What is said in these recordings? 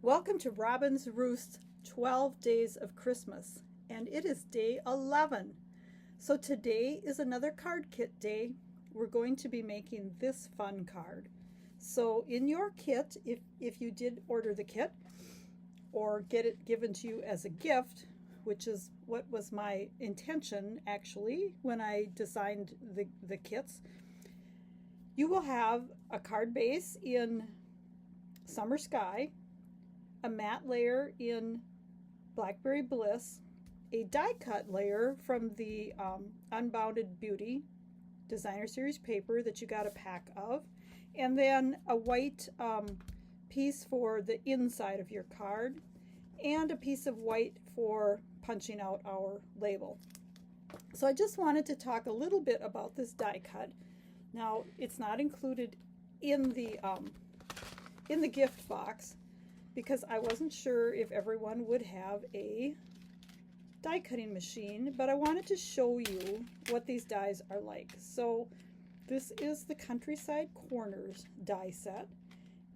Welcome to Robyn's Roost 12 Days of Christmas, and it is day 11. So today is another card kit day. We're going to be making this fun card. So in your kit, if you did order the kit or get it given to you as a gift, which is what was my intention actually when I designed the kits, you will have a card base in Summer Sky, a matte layer in Blackberry Bliss, a die cut layer from the Unbounded Beauty Designer Series paper that you got a pack of, and then a white piece for the inside of your card, and a piece of white for punching out our label. So I just wanted to talk a little bit about this die cut. Now, it's not included in the gift box, because I wasn't sure if everyone would have a die cutting machine, but I wanted to show you what these dies are like. So this is the Countryside Corners die set,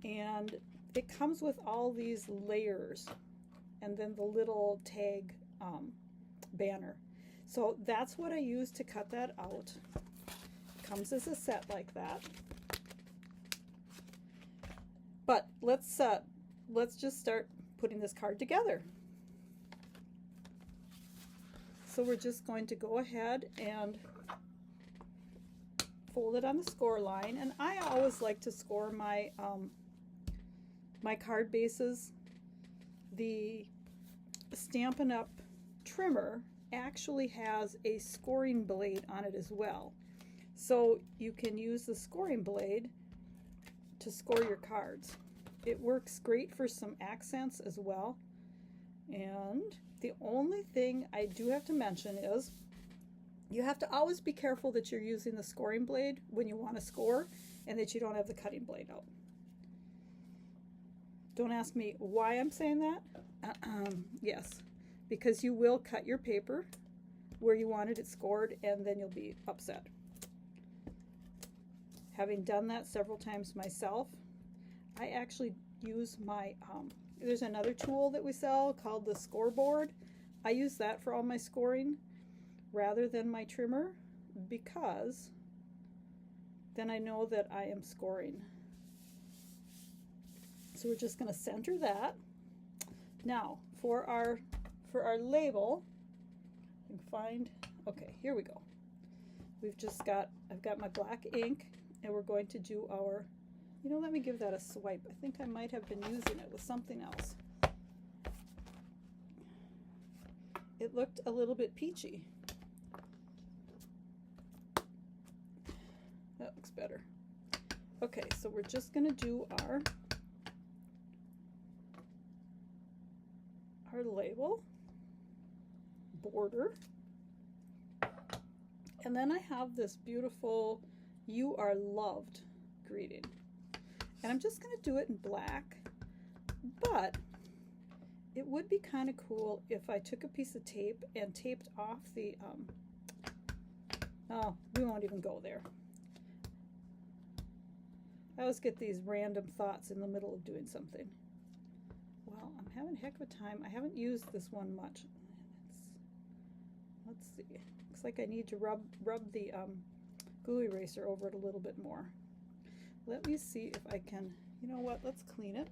and it comes with all these layers and then the little tag banner. So that's what I used to cut that out. It comes as a set like that. But let's just start putting this card together. So we're just going to go ahead and fold it on the score line, and I always like to score my my card bases. The Stampin' Up! Trimmer actually has a scoring blade on it as well, so you can use the scoring blade to score your cards. It works great for some accents as well. And the only thing I do have to mention is you have to always be careful that you're using the scoring blade when you want to score and that you don't have the cutting blade out. Don't ask me why I'm saying that. Yes, because you will cut your paper where you wanted it scored, and then you'll be upset. Having done that several times myself, I actually use my, there's another tool that we sell called the scoreboard. I use that for all my scoring rather than my trimmer, because then I know that I am scoring. So we're just going to center that. Now for our label, you can find, okay, here we go. I've got my black ink, and we're going to do our, let me give that a swipe. I think I might have been using it with something else. It looked a little bit peachy. That looks better. Okay, so we're just going to do our label, border, and then I have this beautiful "You Are Loved" greeting. And I'm just going to do it in black, but it would be kind of cool if I took a piece of tape and taped off the, oh, we won't even go there. I always get these random thoughts in the middle of doing something. Well, I'm having a heck of a time. I haven't used this one much. Let's see. Looks like I need to rub the glue eraser over it a little bit more. Let me see if I can, you know what, let's clean it.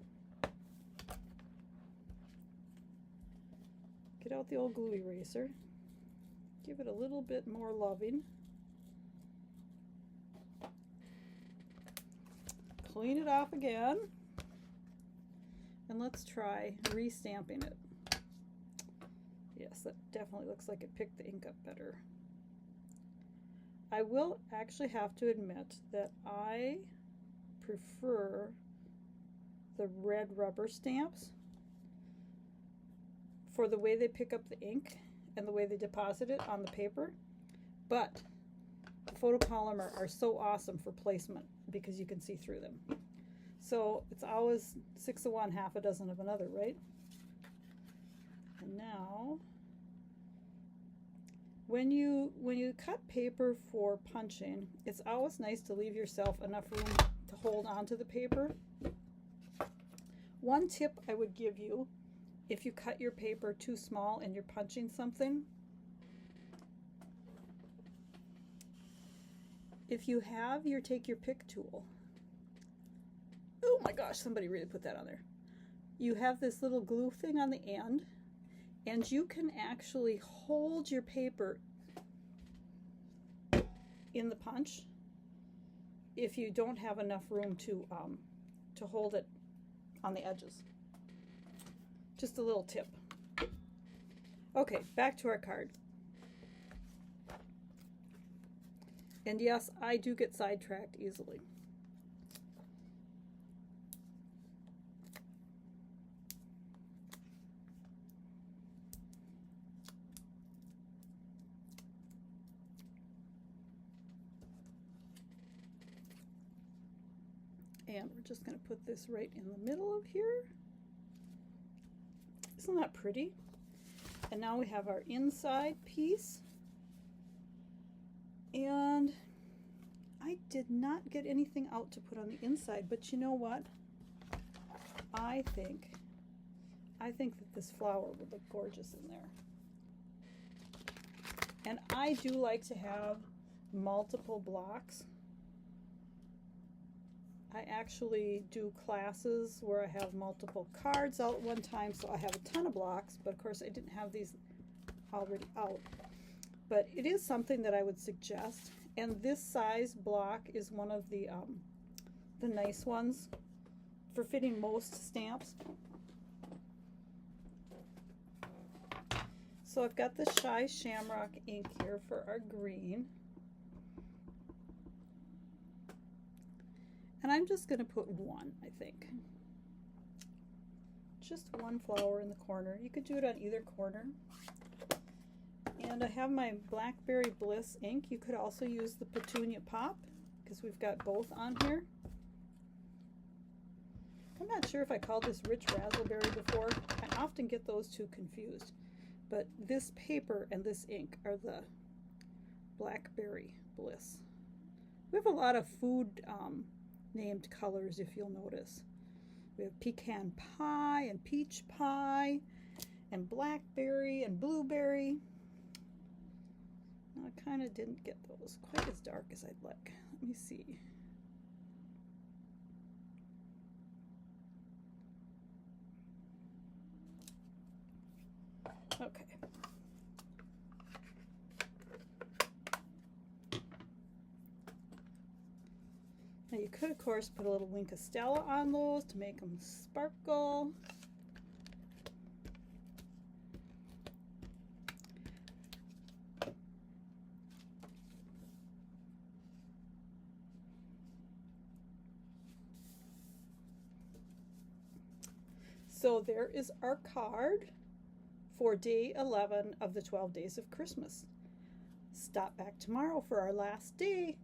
Get out the old glue eraser. Give it a little bit more loving. Clean it off again. And let's try re-stamping it. Yes, that definitely looks like it picked the ink up better. I will actually have to admit that I prefer the red rubber stamps for the way they pick up the ink and the way they deposit it on the paper, but the photopolymer are so awesome for placement because you can see through them. So it's always 6 of one, half a dozen of another, right? And now, when you cut paper for punching, it's always nice to leave yourself enough room to hold onto the paper One tip I would give you, if you cut your paper too small and you're punching something, if you have your take your pick tool, oh my gosh, somebody really put that on there. You have this little glue thing on the end, and you can actually hold your paper in the punch if you don't have enough room to hold it on the edges. Just a little tip. Okay, back to our card. And yes, I do get sidetracked easily. And we're just going to put this right in the middle of here. Isn't that pretty? And now we have our inside piece. And I did not get anything out to put on the inside, but you know what? I think that this flower would look gorgeous in there. And I do like to have multiple blocks. I actually do classes where I have multiple cards out at one time, so I have a ton of blocks, but of course I didn't have these already out. But it is something that I would suggest, and this size block is one of the nice ones for fitting most stamps. So I've got the Shy Shamrock ink here for our green. And I'm just going to put one, I think. Just one flower in the corner. You could do it on either corner. And I have my Blackberry Bliss ink. You could also use the Petunia Pop, because we've got both on here. I'm not sure if I called this Rich Razzleberry before. I often get those two confused. But this paper and this ink are the Blackberry Bliss. We have a lot of food named colors, if you'll notice. We have pecan pie and peach pie and blackberry and blueberry. I kind of didn't get those quite as dark as I'd like. Let me see. Okay. Now you could, of course, put a little Wink Stella on those to make them sparkle. So there is our card for day 11 of the 12 days of Christmas. Stop back tomorrow for our last day.